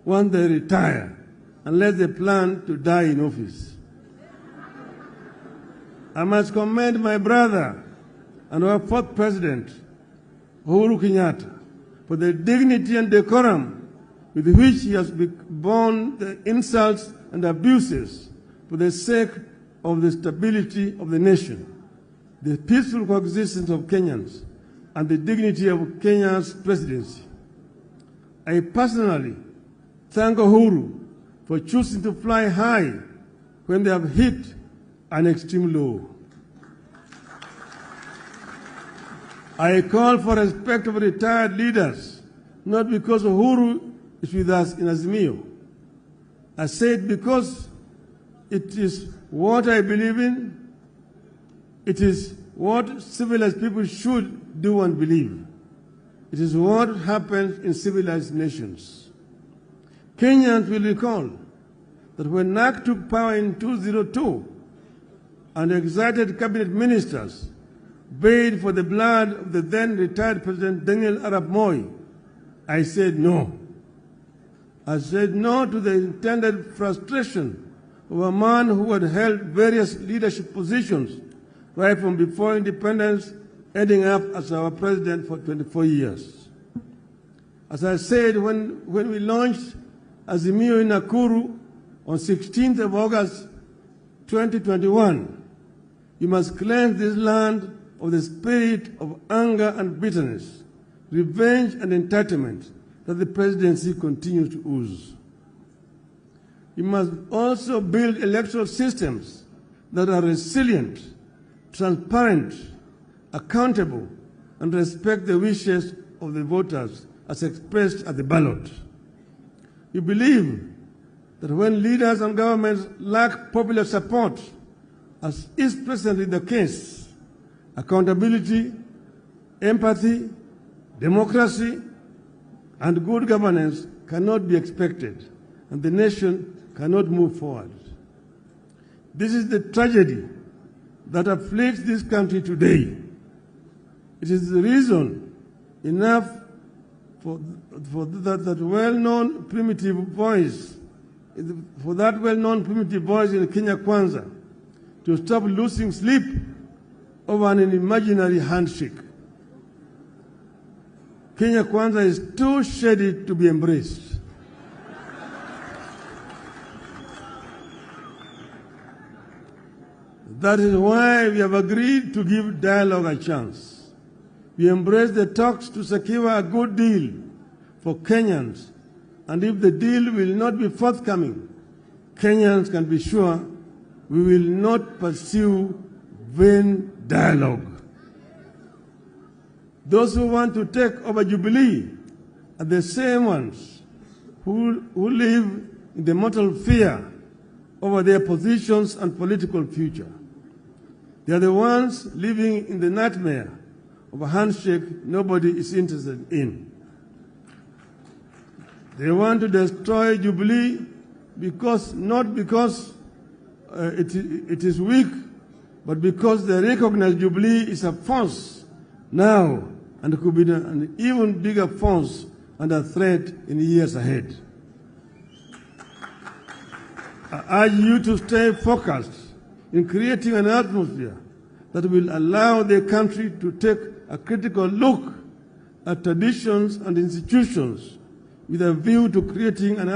once they retire, unless they plan to die in office. I must commend my brother and our fourth president, Uhuru Kenyatta, for the dignity and decorum with which he has borne the insults and abuses for the sake of the stability of the nation, the peaceful coexistence of Kenyans, and the dignity of Kenya's presidency. I personally thank Uhuru for choosing to fly high when they have hit an extreme low. I call for respect of retired leaders, not because Uhuru is with us in Azimio. I say it because it is what I believe in. It is what civilized people should do and believe. It is what happens in civilized nations. Kenyans will recall that when NAC took power in 2002 and excited cabinet ministers bayed for the blood of the then retired President Daniel Arap Moi, I said no. I said no to the intended frustration of a man who had held various leadership positions right from before independence, ending up as our president for 24 years. As I said when we launched Azimio in Nakuru on 16th of August 2021, you must cleanse this land of the spirit of anger and bitterness, revenge and entitlement that the presidency continues to ooze. You must also build electoral systems that are resilient, transparent, accountable, and respect the wishes of the voters as expressed at the ballot. We believe that when leaders and governments lack popular support, as is presently the case, accountability, empathy, democracy, and good governance cannot be expected, and the nation cannot move forward. This is the tragedy that afflicts this country today. It is the reason enough for that well-known primitive voice in Kenya Kwanza to stop losing sleep over an imaginary handshake. Kenya Kwanza is too shady to be embraced. That is why we have agreed to give dialogue a chance. We embrace the talks to secure a good deal for Kenyans, and if the deal will not be forthcoming, Kenyans can be sure we will not pursue vain dialogue. Those who want to take over Jubilee are the same ones who live in the mortal fear over their positions and political future. They are the ones living in the nightmare of a handshake nobody is interested in. They want to destroy Jubilee not because it is weak, but because they recognize Jubilee is a force now and could be an even bigger force and a threat in the years ahead. I urge you to stay focused in creating an atmosphere that will allow the country to take a critical look at traditions and institutions with a view to creating an